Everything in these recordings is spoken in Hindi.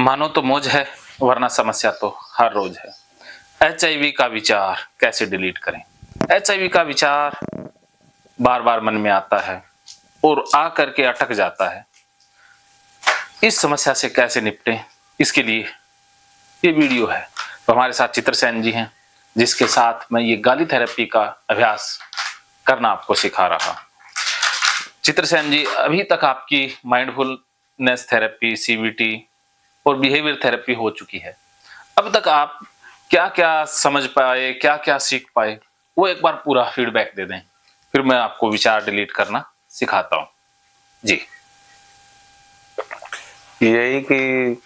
मानो तो मौज है, वरना समस्या तो हर रोज है। एचआईवी का विचार कैसे डिलीट करें? एचआईवी का विचार बार बार मन में आता है और आकर के अटक जाता है। इस समस्या से कैसे निपटें, इसके लिए ये वीडियो है। तो हमारे साथ चित्रसेन जी हैं, जिसके साथ मैं ये गाली थेरेपी का अभ्यास करना आपको सिखा रहा। चित्रसेन जी, अभी तक आपकी माइंडफुलनेस थेरेपी, सीबीटी और बिहेवियर थेरेपी हो चुकी है। अब तक आप क्या क्या समझ पाए, क्या क्या सीख पाए, वो एक बार पूरा फीडबैक दे दें, फिर मैं आपको विचार डिलीट करना सिखाता हूँ जी। यही कि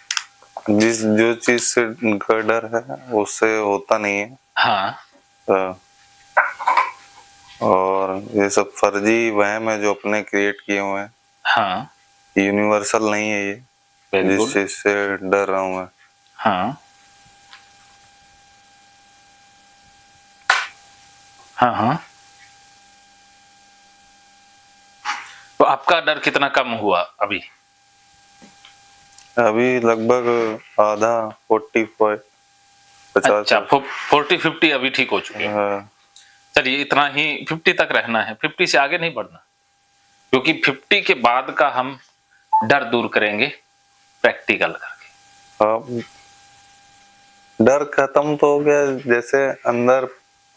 जो चीज से का डर है उससे होता नहीं है। हाँ। और ये सब फर्जी वहम है जो अपने क्रिएट किए हुए हैं। हाँ, यूनिवर्सल नहीं है ये, जिस चीज से डर रहा हूं मैं। हाँ हाँ हाँ। तो आपका डर कितना कम हुआ अभी? अभी लगभग आधा 45 50। अच्छा, 40-50 अभी ठीक हो चुके हैं। हाँ। चलिए, इतना ही 50 तक रहना है, 50 से आगे नहीं बढ़ना, क्योंकि 50 के बाद का हम डर दूर करेंगे प्रैक्टिकल करके। हाँ, डर खत्म तो हो गया, जैसे अंदर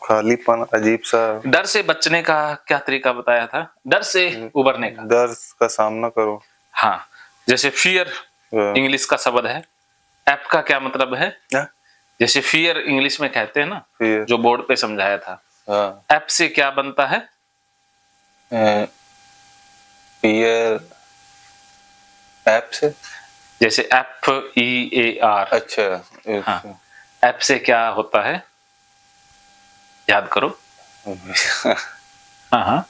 खालीपन अजीब सा। डर से बचने का क्या तरीका बताया था? डर से उबरने का। डर का सामना करो। हाँ, जैसे फियर इंग्लिश का शब्द है, एप का क्या मतलब है? जैसे फियर इंग्लिश में कहते हैं ना, जो बोर्ड पे समझाया था। एप से क्या बनता है? फियर एप से, जैसे FEAR। अच्छा। हाँ, एप से क्या होता है, याद करो। हाँ हाँ।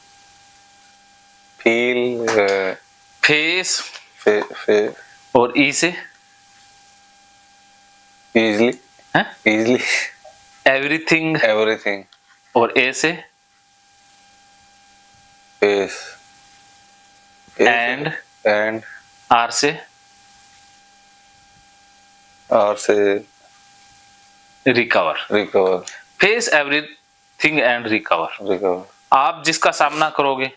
फील, फेस, और ई से इजली, इजली, एवरीथिंग, एवरीथिंग। और ए से फेस, एंड आर से recover. Face, everything and recover. आप जिसका सामना करोगे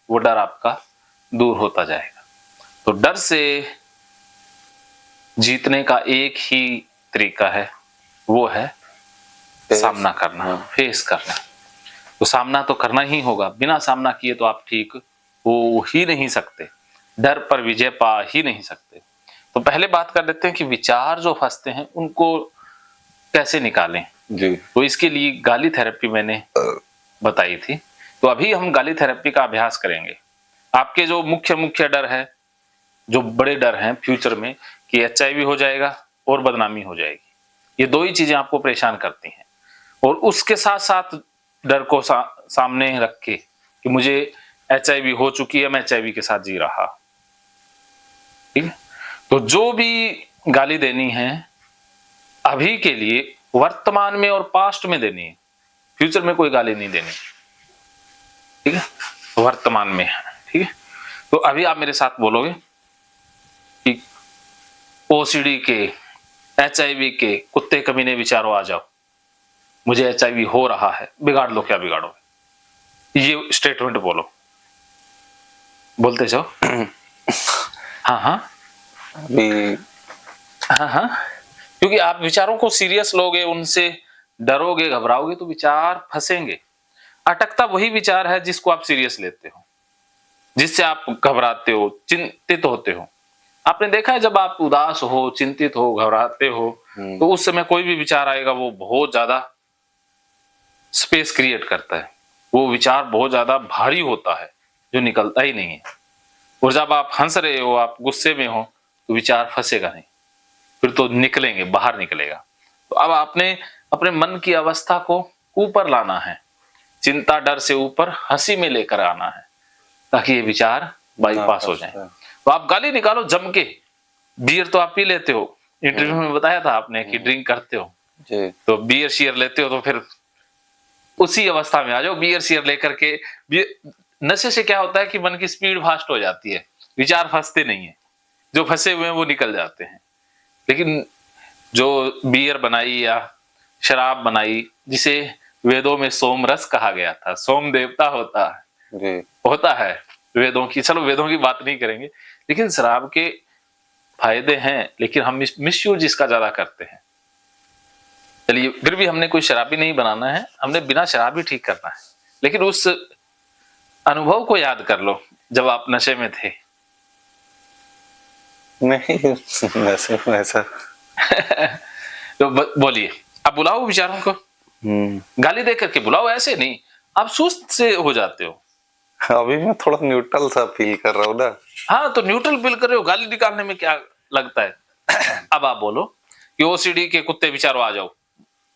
वो डर आपका दूर होता जाएगा। तो डर से जीतने का एक ही तरीका है, वो है सामना करना, फेस करना। तो सामना तो करना ही होगा, बिना सामना किए तो आप ठीक हो ही नहीं सकते, डर पर विजय पा ही नहीं सकते। तो पहले बात कर लेते हैं कि विचार जो फंसते हैं उनको कैसे निकालें जी। तो इसके लिए गाली थेरेपी मैंने बताई थी। तो अभी हम गाली थेरेपी का अभ्यास करेंगे। आपके जो मुख्य डर है, जो बड़े डर हैं फ्यूचर में कि एचआईवी हो जाएगा और बदनामी हो जाएगी, ये दो ही चीजें आपको परेशान करती हैं। और उसके साथ साथ डर को सामने रख के कि मुझे एचआईवी हो चुकी है, मैं एचआईवी के साथ जी रहा। ठीक है, तो जो भी गाली देनी है अभी के लिए वर्तमान में और पास्ट में देनी है, फ्यूचर में कोई गाली नहीं देनी। ठीक है, वर्तमान में। ठीक है, तो अभी आप मेरे साथ बोलोगे कि ओसीडी के, एचआईवी के कुत्ते कमीने विचारों आ जाओ, मुझे एचआईवी हो रहा है, बिगाड़ लो क्या बिगाड़ोगे, ये स्टेटमेंट बोलो। बोलते जाओ। हाँ हाँ हाँ हाँ, क्योंकि आप विचारों को सीरियस लोगे, उनसे डरोगे, घबराओगे तो विचार फंसेंगे। अटकता वही विचार है जिसको आप सीरियस लेते हो, जिससे आप घबराते हो, चिंतित होते हो। आपने देखा है जब आप उदास हो, चिंतित हो, घबराते हो, तो उस समय कोई भी विचार आएगा वो बहुत ज्यादा स्पेस क्रिएट करता है, वो विचार बहुत ज्यादा भारी होता है जो निकलता ही नहीं है। और जब आप हंस रहे हो, आप गुस्से में हो, तो विचार फंसेगा नहीं, फिर तो निकलेंगे, बाहर निकलेगा। तो अब आपने अपने मन की अवस्था को ऊपर लाना है, चिंता डर से ऊपर हंसी में लेकर आना है, ताकि ये विचार बाईपास हो जाए। तो आप गाली निकालो जम के। बियर तो आप पी लेते हो, इंटरव्यू में बताया था आपने कि ड्रिंक करते हो, तो बियर शियर लेते हो, तो फिर उसी अवस्था में आ जाओ, बियर शियर लेकर के। नशे से क्या होता है कि मन की स्पीड फास्ट हो जाती है, विचार फंसते नहीं है, जो फंसे हुए हैं वो निकल जाते हैं। लेकिन जो बियर बनाई या शराब बनाई, जिसे वेदों में सोम रस कहा गया था, सोम देवता होता है वेदों की, चलो वेदों की बात नहीं करेंगे, लेकिन शराब के फायदे हैं, लेकिन हम मिसयूज इसका ज्यादा करते हैं। चलिए, फिर भी हमने कोई शराबी नहीं बनाना है, हमने बिना शराबी ठीक करना है। लेकिन उस अनुभव को याद कर लो जब आप नशे में थे। नहीं, नशे में ऐसा तो बोलिए, अब बुलाओ विचारों को, गाली दे करके बुलाओ, ऐसे नहीं, आप सुस्त से हो जाते हो। अभी मैं थोड़ा न्यूट्रल सा फील कर रहा हूँ ना। हाँ, तो न्यूट्रल फील कर रहे हो, गाली निकालने में क्या लगता है। अब आप बोलो कि ओसीडी के कुत्ते विचारों आ जाओ,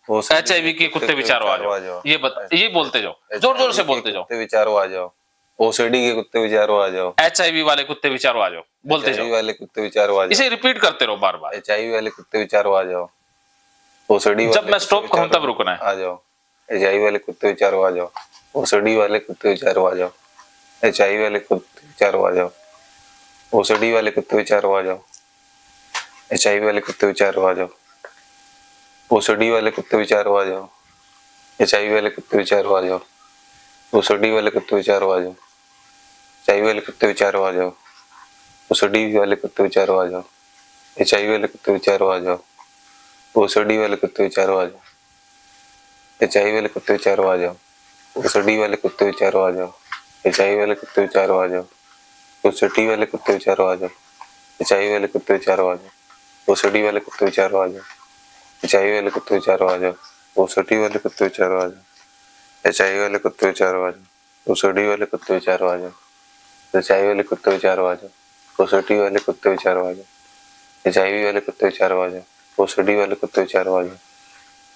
HIV के कुत्ते विचारों आ जाओ, ये बोलते जाओ, जोर जोर से बोलते जाओ, विचारों आ जाओ, ओसीडी के कुत्ते विचारों आ जाओ, HIV वाले कुत्ते विचारों आ जाओ, बोलते जाओ, वाले कुत्ते विचारों आ जाओ, इसे रिपीट करते रहो बार बार। HIV वाले कुत्ते विचारों आ जाओ, ओसीडी जब मैं स्टॉप कहूं तब रुकना है। आ जाओ, HIV वाले कुत्ते विचारों आ जाओ, ओसीडी वाले कुत्ते विचारों आ जाओ, HIV वाले कुत्ते विचारों आ जाओ, ओसीडी वाले कुत्ते विचारों आ जाओ, HIV वाले कुत्ते विचारों आ जाओ, ओसीडी वाले कुत्ते विचारों आ जाओ, HIV वाले कुत्ते विचारों आ जाओ, ओसीडी वाले कुत्ते विचारों आ जाओ, HIV वाले कुत्ते विचारों आ जाओ, ओसीडी वाले कुत्ते विचारों आ जाओ, HIV वाले कुत्ते विचारों आ जाओ, ओसीडी वाले कुत्ते विचारों आ जाओ, HIV वाले कुत्ते विचारों आ जाओ, ओसीडी वाले कुत्ते विचारों आ जाओ, HIV वाले कुत्ते विचारों आ जाओ, ओसीडी वाले कुत्ते विचारों आ जाओ, HIV वाले कुत्ते विचारों आ जाओ, ओसीडी वाले कुत्ते विचारों आ जाओ, HIV वाले कुत्ते विचारों आ जाओ, ओसीडी वाले कुत्ते विचारों आ जाओ, HIV वाले कुत्ते विचारों आ जाओ, ओसीडी वाले कुत्ते विचारों आ जाओ, HIV वाले कुत्ते विचारों आ जाओ, ओसीडी वाले कुत्ते विचारों आ जाओ, HIV वाले कुत्ते विचारों आ जाओ, ओसीडी वाले कुत्ते विचारों आ जाओ,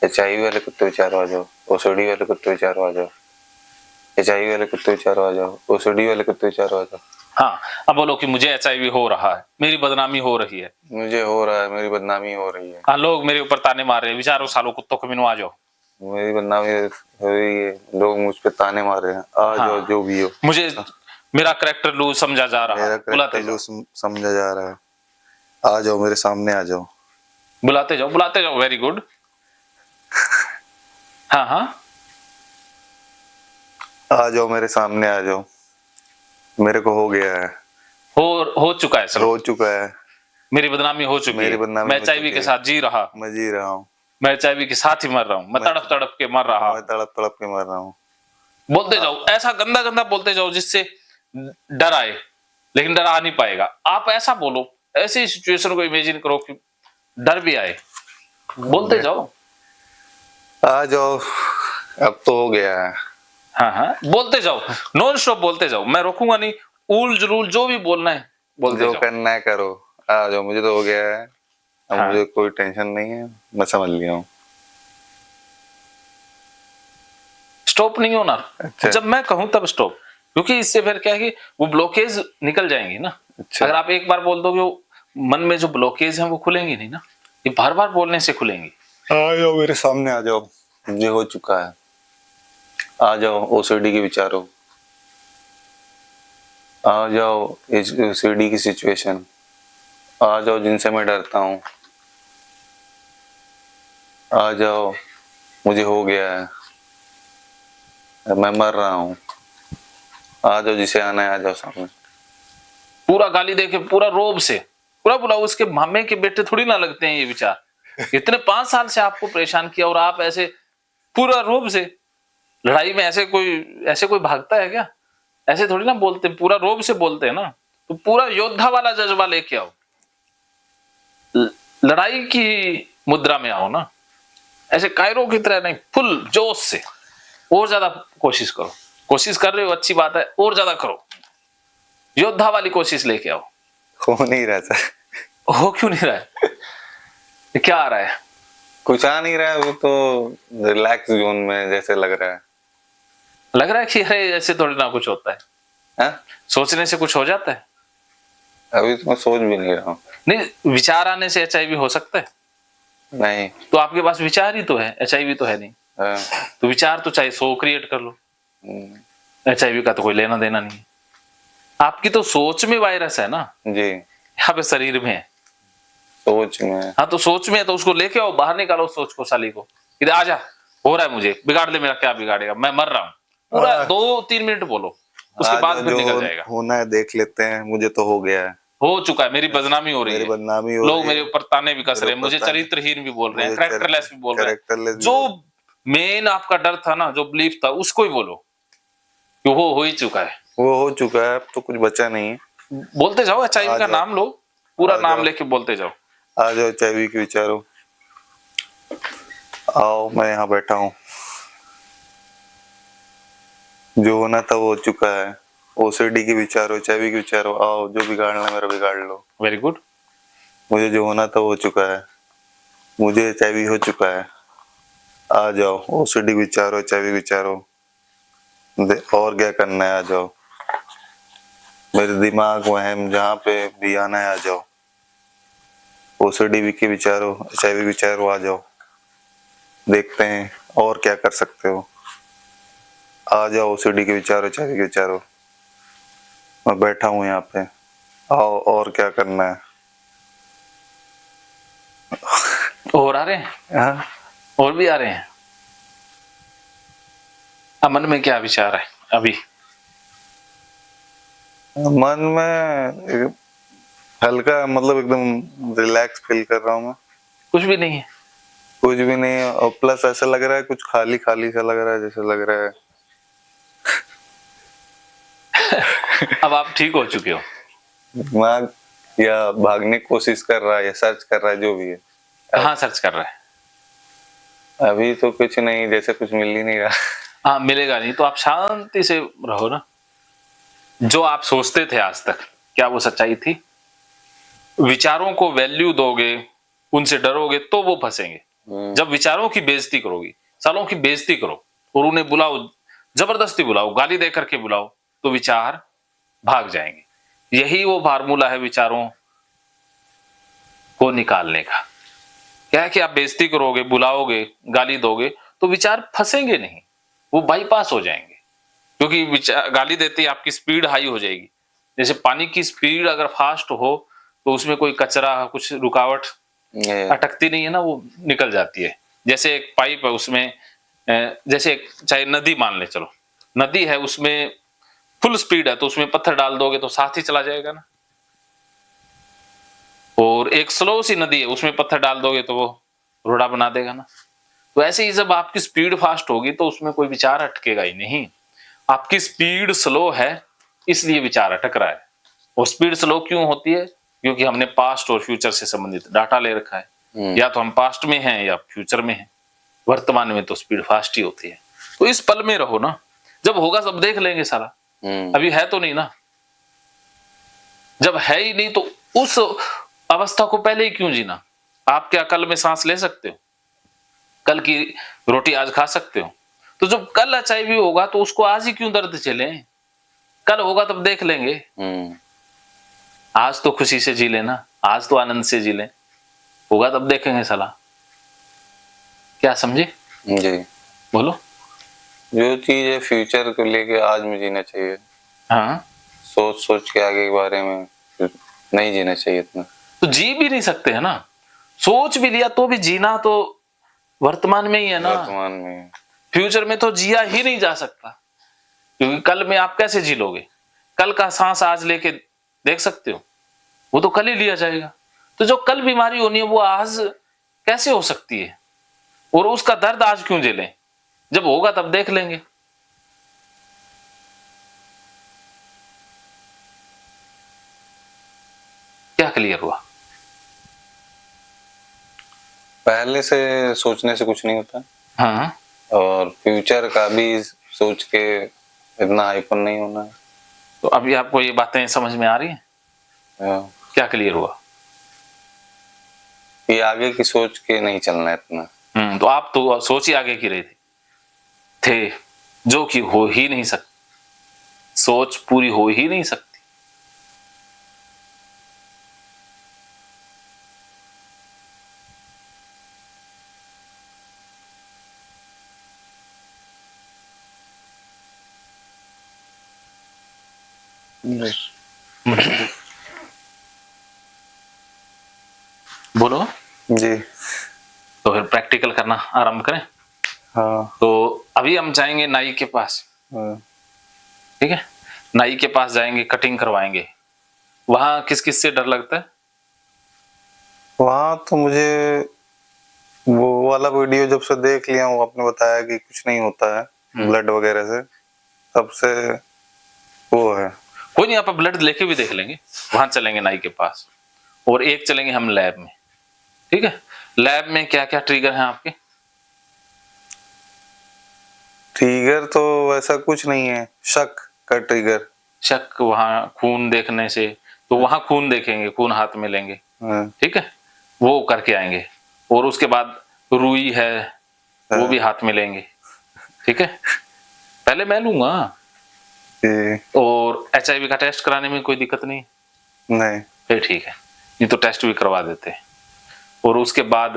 HIV वाले कुत्ते विचारों आ जाओ, ओसीडी वाले कुत्ते विचारों आ जाओ, HIV वाले कुत्ते विचारों आ जाओ, ओसीडी वाले कुत्ते विचारों आ जाओ। हाँ, अब बोलो कि मुझे HIV हो रहा है, मेरी बदनामी हो रही है, मुझे हो रहा है, मेरी बदनामी हो रही है। हाँ, लोग मेरे ऊपर ताने मार रहे हैं, विचारों सालों कुत्तों को मिनो आ जाओ, मेरी बदनामी हो रही है, लोग मुझ पे ताने मार रहे हैं, आ जाओ, जो भी हो। मुझे मेरा करैक्टर लूज समझा जा रहा है, बुलाते जाओ, समझा जा रहा है, आ जाओ, मेरे सामने आ जाओ, बुलाते जाओ, वेरी गुड। हाँ हाँ, आ जाओ, मेरे सामने आ जाओ, मेरे को हो गया है, हो चुका है, हो चुका है, मेरी बदनामी हो चुकी है, मैं HIV के साथ जी रहा, मैं जी रहा हूँ, मैं HIV के साथ ही मर रहा हूँ, मैं तड़प तड़प के मर रहा हूँ, मैं तड़प तड़प के मर रहा हूँ। बोलते जाओ, ऐसा गंदा गंदा बोलते जाओ जिससे डर आए, लेकिन डर आ नहीं पाएगा। आप ऐसा बोलो, ऐसी सिचुएशन को इमेजिन करो कि डर भी आए, बोलते जाओ, आ जाओ, अब तो हो गया है। हाँ हाँ, बोलते जाओ, नॉन स्टॉप बोलते जाओ, मैं रोकूंगा नहीं, उल जरूल जो भी बोलना है बोलते जो जाओ, करना है करो, आ जाओ, मुझे तो हो गया है, अब हाँ। मुझे कोई टेंशन नहीं है, मैं समझ लिया हूँ। स्टॉप नहीं होना, अच्छा। जब मैं कहूं तब स्टॉप, क्योंकि इससे फिर क्या है कि वो ब्लॉकेज निकल जाएंगे ना। अच्छा। अगर आप एक बार बोल दोगे, मन में जो ब्लॉकेज है वो खुलेंगे नहीं ना, ये बार बार बोलने से खुलेंगे। आ जाओ, मेरे सामने आ जाओ, मुझे हो चुका है, आ जाओ, ओसीडी के विचारों, आ जाओ, ओसीडी की सिचुएशन, आ जाओ, जिनसे मैं डरता हूँ, आ जाओ, मुझे हो गया है, मैं मर रहा हूँ, आ जाओ, जिसे आना है आ जाओ सामने। पूरा गाली देके, पूरा रोब से, पूरा बुलाओ, उसके मामे के बेटे थोड़ी ना लगते हैं ये विचार, इतने 5 साल से आपको परेशान किया और आप ऐसे पूरा रोब से, लड़ाई में ऐसे कोई भागता है क्या? ऐसे थोड़ी ना बोलते, पूरा रोब से बोलते हैं ना, तो पूरा योद्धा वाला जज्बा लेके आओ, लड़ाई की मुद्रा में आओ ना, ऐसे कायरो की तरह नहीं, फुल जोश से, और ज्यादा कोशिश करो, कोशिश कर रहे हो अच्छी बात है, और ज्यादा करो, योद्धा वाली कोशिश लेके आओ। हो नहीं रहा सर। हो क्यों नहीं रहा है? क्या आ रहा है? कुछ आ नहीं रहा है, वो तो रिलैक्स जोन में जैसे लग रहा है। लग रहा है कि अरे ऐसे थोड़ी ना कुछ होता है, हा? सोचने से कुछ हो जाता है? अभी तो मैं सोच भी नहीं रहा हूँ। नहीं, विचार आने से HIV हो सकता है? नहीं। तो आपके पास विचार ही तो है, HIV तो है नहीं। हाँ। तो विचार तो चाहे 100 क्रिएट कर लो, HIV का तो कोई लेना देना नहीं है। आपकी तो सोच में वायरस है ना जी, यहाँ पे शरीर में है। सोच में। हाँ तो सोच में है तो उसको लेके आओ, बाहर निकालो सोच को, साली को, इधर आ जा, हो रहा है मुझे, बिगाड़ ले मेरा, क्या बिगाड़ेगा, मैं मर रहा हूँ, पूरा 2-3 मिनट बोलो, उसके आज बाद फिर जो निकल जाएगा। होना है देख लेते हैं, मुझे तो हो गया है, हो चुका है, मेरी बदनामी हो रही मेरी है, बदनामी हो लोग रही मेरे है, ऊपर ताने भी कस मेरे रहे हैं, ऊपर मुझे ताने, चरित्रहीन भी बोल रहे हैं, मुझे कैरेक्टरलेस भी बोल रहे हैं। कैरेक्टरलेस भी जो बोल, मेन आपका डर था ना, जो बिलीफ था, उसको ही बोलो कि वो हो ही चुका है। वो हो चुका है, अब तो कुछ बचा नहीं है। बोलते जाओ, एचआईवी आ का जाओ, नाम लो, पूरा आ नाम जाओ, लेके बोलते जाओ। आ जाओ चाबी के विचारो, आओ मैं यहाँ बैठा हूँ, जो होना था वो हो चुका है, ओसीडी के विचारो, चाबी के विचारो, आओ जो बिगाड़ना है मेरा बिगाड़ लो, वेरी गुड। मुझे जो होना था वो हो चुका है, मुझे चाबी हो चुका है, आ जाओ ओसीडी विचारो, चाबी विचारो, और क्या करना है, आ जाओ, मेरे दिमाग वहम जहाँ पे भी आना है आ जाओ, ओसीडी के विचारो, चाबी विचारो, आ जाओ, देखते हैं और क्या कर सकते हो, आ जाओ ओसीडी के विचारो, चाबी के विचारो, मैं बैठा हूँ यहाँ पे, आओ और क्या करना है। और आ रहे हैं, हाँ? और भी आ रहे हैं। अब मन में क्या विचार है अभी? मन में हल्का, मतलब एकदम रिलैक्स फील कर रहा हूँ मैं, कुछ भी नहीं है। कुछ भी नहीं है, और प्लस ऐसा लग रहा है कुछ खाली खाली सा लग रहा है, जैसे लग रहा है अब आप ठीक हो चुके हो। दिमाग या भागने की कोशिश कर रहा है या सर्च कर रहा है, जो भी है। कहाँ सर्च कर रहे हैं? अभी तो कुछ नहीं, जैसे कुछ मिल ही नहीं रहा। हाँ, मिलेगा नहीं तो आप शांति से रहो ना। जो आप सोचते थे आज तक, क्या वो सच्चाई थी? विचारों को वैल्यू दोगे, उनसे डरोगे तो वो फंसेंगे। जब विचारों की बेइज्जती करोगी, सालों की बेइज्जती करो और उन्हें बुलाओ, जबरदस्ती बुलाओ, गाली दे करके बुलाओ, तो विचार भाग जाएंगे। यही वो फार्मूला है विचारों को निकालने का। क्या है कि आप बेइज्जती करोगे, बुलाओगे, गाली दोगे तो विचार फंसेंगे नहीं, वो बाईपास हो जाएंगे। क्योंकि विचार, गाली देते ही आपकी स्पीड हाई हो जाएगी। जैसे पानी की स्पीड अगर फास्ट हो तो उसमें कोई कचरा, कुछ रुकावट अटकती नहीं है ना, वो निकल जाती है। जैसे एक पाइप है उसमें, जैसे चाहे नदी मान ले, चलो नदी है, उसमें फुल स्पीड है तो उसमें पत्थर डाल दोगे तो साथ ही चला जाएगा ना। और एक स्लो सी नदी है, उसमें पत्थर डाल दोगे तो वो रोड़ा बना देगा ना। तो ऐसे ही जब आपकी स्पीड फास्ट होगी तो उसमें कोई विचार अटकेगा ही नहीं। आपकी स्पीड स्लो है इसलिए विचार अटक रहा है। और स्पीड स्लो क्यों होती है? क्योंकि हमने पास्ट और फ्यूचर से संबंधित डाटा ले रखा है। या तो हम पास्ट में हैं या फ्यूचर में हैं। वर्तमान में तो स्पीड फास्ट ही होती है। तो इस पल में रहो ना, जब होगा सब देख लेंगे सारा। अभी है तो नहीं ना। जब है ही नहीं तो उस अवस्था को पहले ही क्यों जीना? आप क्या कल में सांस ले सकते हो? कल की रोटी आज खा सकते हो? तो जब कल एचआईवी होगा तो उसको आज ही क्यों दर्द झेले? कल होगा तब देख लेंगे। आज तो खुशी से जी लेना, आज तो आनंद से जी ले, होगा तब देखेंगे साला। क्या समझे? जी, बोलो। जो चीज है फ्यूचर को लेके आज में जीना चाहिए। हाँ, सोच सोच के आगे के बारे में नहीं जीना चाहिए इतना। तो जी भी नहीं सकते है ना। सोच भी लिया तो भी जीना तो वर्तमान में ही है ना। वर्तमान में, फ्यूचर में तो जिया ही नहीं जा सकता, क्योंकि कल में आप कैसे जी लोगे? कल का सांस आज लेके देख सकते हो? वो तो कल ही लिया जाएगा। तो जो कल बीमारी होनी है वो आज कैसे हो सकती है? और उसका दर्द आज क्यों झेलें? जब होगा तब देख लेंगे। क्या क्लियर हुआ? पहले से सोचने से कुछ नहीं होता। हाँ, और फ्यूचर का भी सोच के इतना हाइपर नहीं होना है। तो अभी आपको ये बातें समझ में आ रही हैं? क्या क्लियर हुआ? ये आगे की सोच के नहीं चलना है इतना। तो आप तो सोच ही आगे की रहे थे जो कि हो ही नहीं सकती। सोच पूरी हो ही नहीं सकती। बोलो। बोलो। जी। तो फिर प्रैक्टिकल करना आरंभ करें। हाँ। तो अभी हम जाएंगे नाई के पास। हाँ। ठीक है, नाई के पास जाएंगे, कटिंग करवाएंगे। वहां किस किस से डर लगता है? वहाँ तो मुझे वो वाला वीडियो जब से देख लिया, वो आपने बताया कि कुछ नहीं होता है ब्लड वगैरह से, तब से वो है। कोई नहीं, आप ब्लड लेके भी देख लेंगे। वहां चलेंगे नाई के पास, और एक चलेंगे हम लैब में। ठीक है, लैब में क्या क्या ट्रिगर हैं आपके? ट्रिगर तो वैसा कुछ नहीं है, शक का ट्रिगर। शक, वहां खून देखने से, तो वहां खून देखेंगे, खून हाथ में लेंगे। हाँ। ठीक है, वो करके आएंगे। और उसके बाद रुई है, वो भी हाथ में लेंगे। ठीक है, पहले मैं लूंगा। जी। और HIV का टेस्ट कराने में कोई दिक्कत नहीं? नहीं। फिर ठीक है, ये तो टेस्ट भी करवा देते हैं। और उसके बाद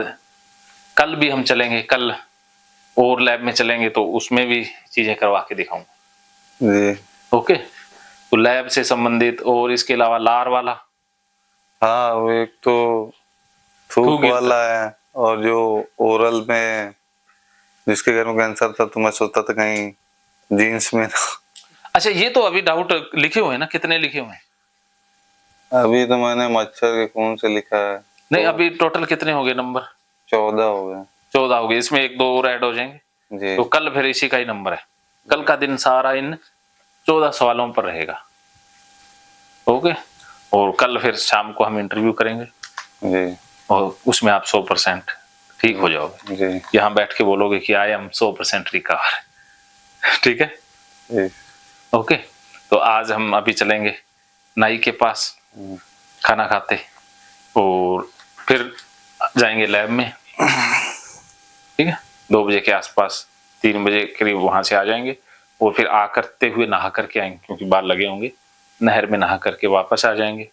कल भी हम चलेंगे, कल और लैब में चलेंगे, तो उसमें भी चीजें करवा के दिखाऊंगा। जी। ओके, तो लैब से संबंधित, और इसके अलावा लार वाला। हाँ, वो एक तो थूक वाला है, और जो ओरल में जिसके घर में कैंसर था, तो मैं सोचता था कहीं जीन्स में ना। अच्छा, ये तो अभी डाउट लिखे हुए हैं ना? कितने लिखे हुए हैं? अभी तो मैंने मच्छर के खून से लिखा है। नहीं, तो अभी टोटल कितने हो गए नंबर? 14 हो गए। 14 हो गए, इसमें एक दो और ऐड हो जाएंगे। जी। तो कल फिर इसी का ही नंबर है। कल का दिन सारा इन 14 सवालों पर रहेगा। ओके, और कल फिर शाम को हम इंटरव्यू करेंगे। जी। और उसमें आप 100% ठीक हो जाओगे। जी। यहाँ बैठ के बोलोगे कि आई एम 100% रिकवर। ठीक है। जी। ओके, तो आज हम अभी चलेंगे नाई के पास, खाना खाते, और फिर जाएंगे लैब में। ठीक है, 2 बजे के आसपास, 3 बजे करीब वहां से आ जाएंगे। और फिर आ करते हुए नहा करके आएंगे, क्योंकि बाल लगे होंगे। नहर में नहा करके वापस आ जाएंगे,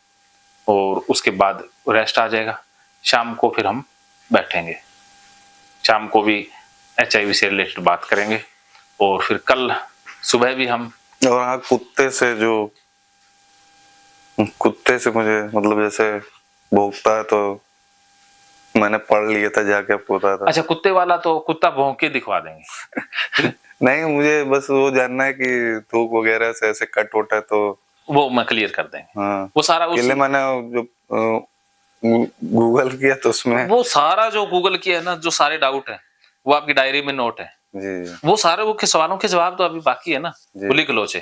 और उसके बाद रेस्ट आ जाएगा। शाम को फिर हम बैठेंगे, शाम को भी HIV से रिलेटेड बात करेंगे। और फिर कल सुबह भी हम, और हाँ, कुत्ते से मुझे मतलब जैसे भौंकता है, तो मैंने पढ़ लिया था जाके, आपको बताया था। अच्छा, कुत्ते वाला तो कुत्ता भौंक के दिखवा देंगे। नहीं, मुझे बस वो जानना है कि थूक वगैरह से ऐसे कट होता है तो वो मैं क्लियर कर देंगे। हाँ, वो सारा मैंने जो गूगल किया तो उसमें वो सारा जो गूगल किया है ना, जो सारे डाउट है वो आपकी डायरी में नोट है। जी। वो सारे वो के सवालों के जवाब तो अभी बाकी है ना, वो लिख लो। चे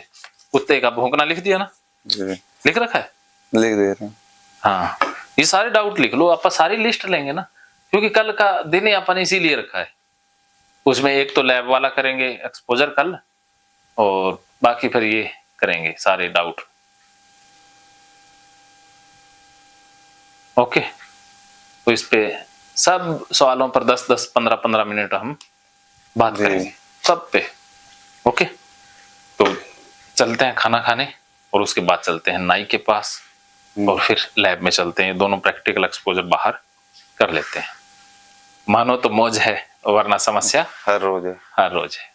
कुत्ते का भौंकना लिख दिया ना? जी। लिख रखा है? लिख दे रहे हैं। हाँ, ये सारे डाउट लिख लो, आप सारी लिस्ट लेंगे ना, क्योंकि कल का दिन ही अपन इसीलिए रखा है। उसमें एक तो लैब वाला करेंगे एक्सपोजर कल, और बाकी फिर ये करेंगे सारे डाउट। ओके, तो इस पे सब सवालों पर 10-10, 15-15 मिनट हम बात करेंगे सब पे। ओके, तो चलते हैं खाना खाने, और उसके बाद चलते हैं नाई के पास, और फिर लैब में चलते हैं। दोनों प्रैक्टिकल एक्सपोजर बाहर कर लेते हैं। मानो तो मौज है, वरना समस्या हर रोज है। हर रोज है।